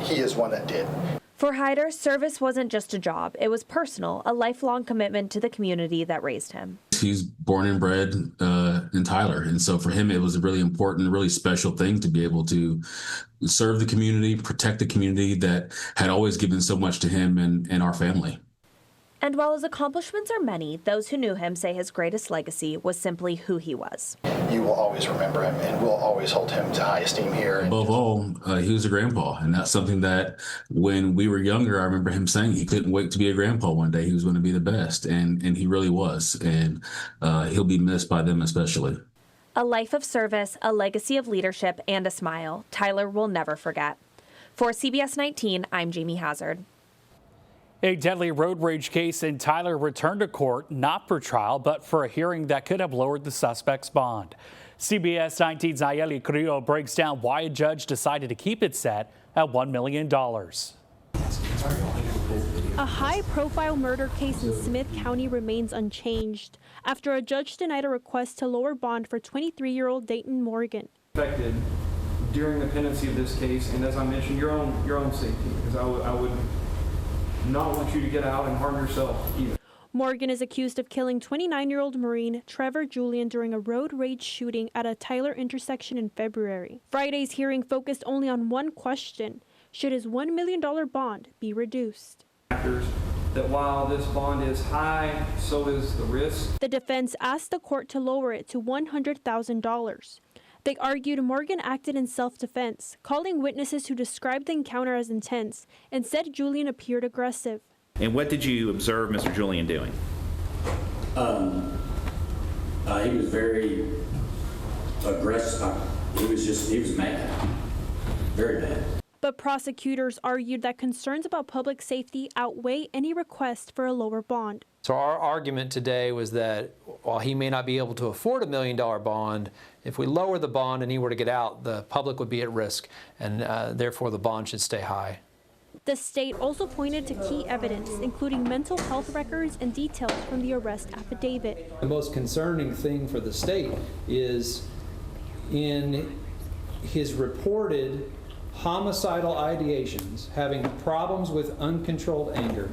he is one that did. For Hyder, service wasn't just a job. It was personal, a lifelong commitment to the community that raised him. He's born and bred in Tyler. And so for him, it was a really important, really special thing to be able to serve the community, protect the community that had always given so much to him and our family. And while his accomplishments are many, those who knew him say his greatest legacy was simply who he was. You will always remember him, and we'll always hold him to high esteem here. Above all, he was a grandpa, and that's something that when we were younger, I remember him saying he couldn't wait to be a grandpa one day. He was going to be the best, and he really was, and he'll be missed by them especially. A life of service, a legacy of leadership, and a smile Tyler will never forget. For CBS 19, I'm Jamie Hazard. A deadly road rage case in Tyler returned to court, not for trial, but for a hearing that could have lowered the suspect's bond. CBS 19's Nayeli Carrillo breaks down why a judge decided to keep it set at $1 million. A high-profile murder case in Smith County remains unchanged after a judge denied a request to lower bond for 23-year-old Dayton Morgan. Affected during the pendency of this case, and as I mentioned, your own safety, because I would not want you to get out and harm yourself either. Morgan is accused of killing 29-year-old Marine Trevor Julian during a road rage shooting at a Tyler intersection in February. Friday's hearing focused only on one question: should his $1 million bond be reduced? That while this bond is high, so is the risk. The defense asked the court to lower it to $100,000. They argued Morgan acted in self-defense, calling witnesses who described the encounter as intense and said Julian appeared aggressive. And what did you observe Mr. Julian doing? He was very aggressive. He was mad, very mad. But prosecutors argued that concerns about public safety outweigh any request for a lower bond. So our argument today was that while he may not be able to afford $1 million bond, if we lower the bond and he were to get out, the public would be at risk, and therefore the bond should stay high. The state also pointed to key evidence, including mental health records and details from the arrest affidavit. The most concerning thing for the state is in his reported homicidal ideations, having problems with uncontrolled anger.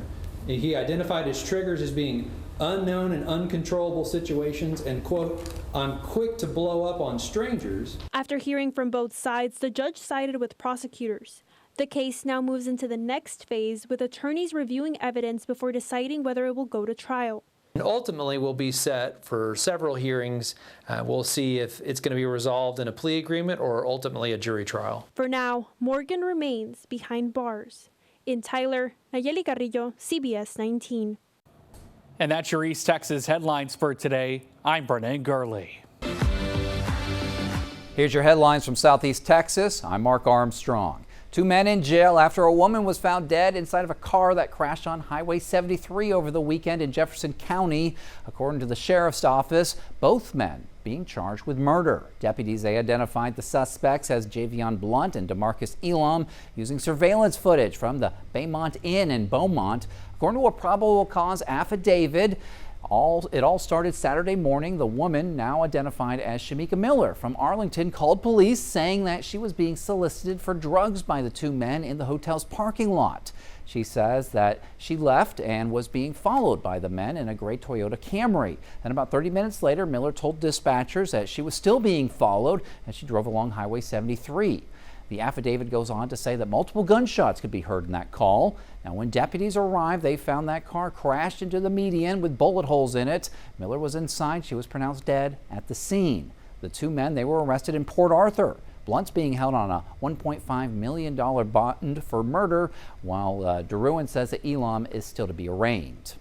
He identified his triggers as being unknown and uncontrollable situations and, quote, "I'm quick to blow up on strangers." After hearing from both sides, the judge sided with prosecutors. The case now moves into the next phase, with attorneys reviewing evidence before deciding whether it will go to trial. And ultimately, we'll be set for several hearings. We'll see if it's going to be resolved in a plea agreement or ultimately a jury trial. For now, Morgan remains behind bars. In Tyler, Nayeli Carrillo, CBS 19. And that's your East Texas headlines for today. I'm Brennan Gurley. Here's your headlines from Southeast Texas. I'm Mark Armstrong. 2 men in jail after a woman was found dead inside of a car that crashed on Highway 73 over the weekend in Jefferson County. According to the sheriff's office, both men being charged with murder. Deputies identified the suspects as Javion Blunt and DeMarcus Elam using surveillance footage from the Baymont Inn in Beaumont. According to a probable cause affidavit, it all started Saturday morning. The woman, now identified as Shamika Miller from Arlington, called police saying that she was being solicited for drugs by the 2 men in the hotel's parking lot. She says that she left and was being followed by the men in a gray Toyota Camry. And about 30 minutes later, Miller told dispatchers that she was still being followed as she drove along Highway 73. The affidavit goes on to say that multiple gunshots could be heard in that call. Now, when deputies arrived, they found that car crashed into the median with bullet holes in it. Miller was inside. She was pronounced dead at the scene. The 2 men, they were arrested in Port Arthur. Blunt's being held on a $1.5 million bond for murder, while DeRuin says that Elam is still to be arraigned.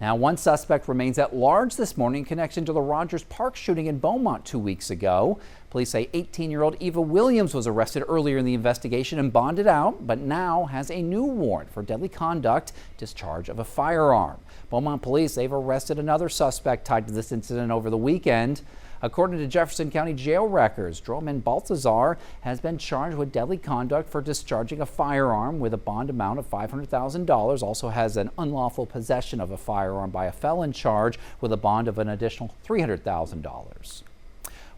Now, one suspect remains at large this morning in connection to the Rogers Park shooting in Beaumont 2 weeks ago. Police say 18-year-old Eva Williams was arrested earlier in the investigation and bonded out, but now has a new warrant for deadly conduct, discharge of a firearm. Beaumont police, they've arrested another suspect tied to this incident over the weekend. According to Jefferson County jail records, Droman Baltazar has been charged with deadly conduct for discharging a firearm with a bond amount of $500,000. Also has an unlawful possession of a firearm by a felon charge with a bond of an additional $300,000.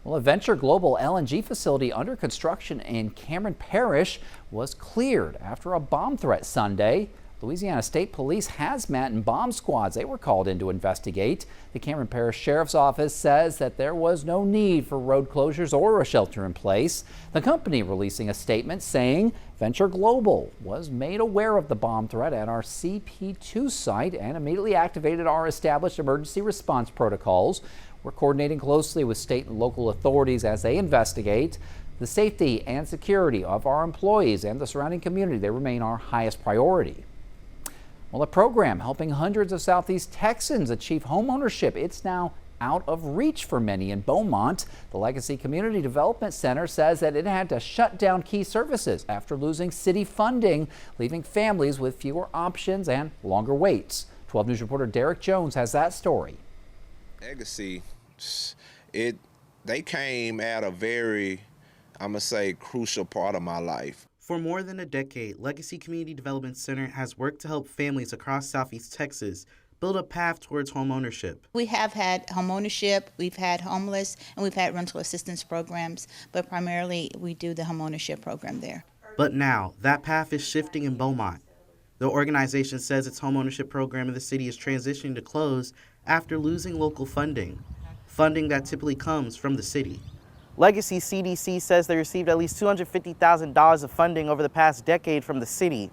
Well, a Venture Global LNG facility under construction in Cameron Parish was cleared after a bomb threat Sunday. Louisiana State Police hazmat and bomb squads, they were called in to investigate. The Cameron Parish Sheriff's Office says that there was no need for road closures or a shelter in place. The company releasing a statement saying Venture Global was made aware of the bomb threat at our CP2 site and immediately activated our established emergency response protocols. We're coordinating closely with state and local authorities as they investigate. The safety and security of our employees and the surrounding community, they remain our highest priority. Well, a program helping hundreds of Southeast Texans achieve homeownership, it's now out of reach for many in Beaumont. The Legacy Community Development Center says that it had to shut down key services after losing city funding, leaving families with fewer options and longer waits. 12 News reporter Derek Jones has that story. Legacy, they came at a very, I'm gonna say, crucial part of my life. For more than a decade, Legacy Community Development Center has worked to help families across Southeast Texas build a path towards homeownership. We have had homeownership, we've had homeless, and we've had rental assistance programs, but primarily we do the homeownership program there. But now, that path is shifting in Beaumont. The organization says its homeownership program in the city is transitioning to close after losing local funding that typically comes from the city. Legacy CDC says they received at least $250,000 of funding over the past decade from the city,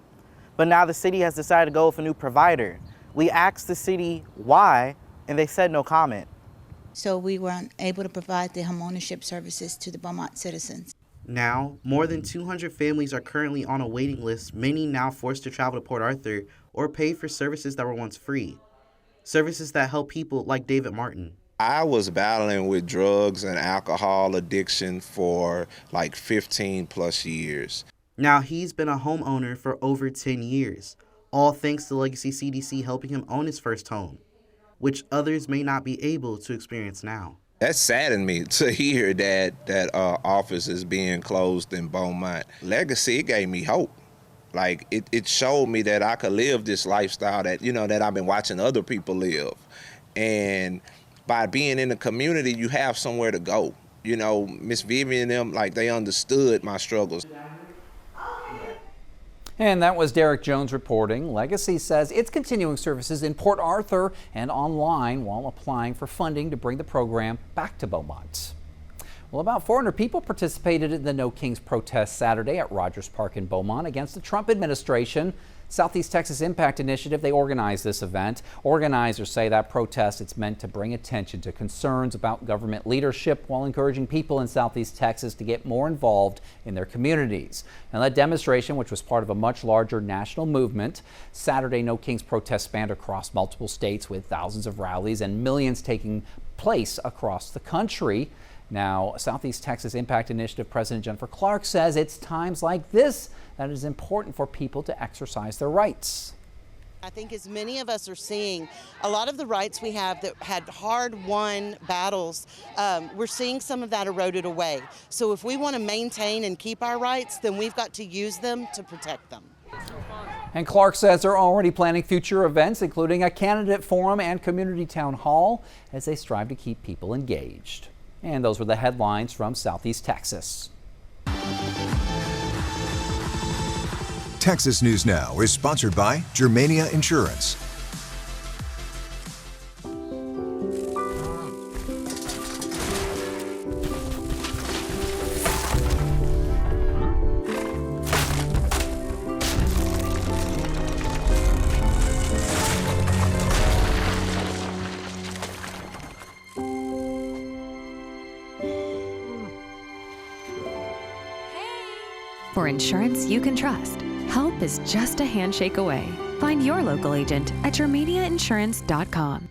but now the city has decided to go with a new provider. We asked the city why, and they said no comment. So we were unable to provide the homeownership services to the Beaumont citizens. Now, more than 200 families are currently on a waiting list, many now forced to travel to Port Arthur or pay for services that were once free. Services that help people like David Martin. I was battling with drugs and alcohol addiction for like 15 plus years. Now he's been a homeowner for over 10 years, all thanks to Legacy CDC helping him own his first home, which others may not be able to experience now. That saddened me to hear that office is being closed in Beaumont. Legacy, it gave me hope. Like, it showed me that I could live this lifestyle that, you know, that I've been watching other people live. And by being in the community, you have somewhere to go. You know, Miss Vivian and them, like, they understood my struggles. And that was Derek Jones reporting. Legacy says it's continuing services in Port Arthur and online while applying for funding to bring the program back to Beaumont. Well, about 400 people participated in the No Kings protest Saturday at Rogers Park in Beaumont against the Trump administration. Southeast Texas Impact Initiative, they organized this event. Organizers say that protest, it's meant to bring attention to concerns about government leadership while encouraging people in Southeast Texas to get more involved in their communities. Now, that demonstration, which was part of a much larger national movement, Saturday No Kings protest spanned across multiple states with thousands of rallies and millions taking place across the country. Now, Southeast Texas Impact Initiative President Jennifer Clark says it's times like this that it is important for people to exercise their rights. I think as many of us are seeing, a lot of the rights we have that had hard-won battles, we're seeing some of that eroded away. So if we want to maintain and keep our rights, then we've got to use them to protect them. And Clark says they're already planning future events, including a candidate forum and community town hall, as they strive to keep people engaged. And those were the headlines from Southeast Texas. Texas News Now is sponsored by Germania Insurance. For insurance you can trust, help is just a handshake away. Find your local agent at germaniainsurance.com.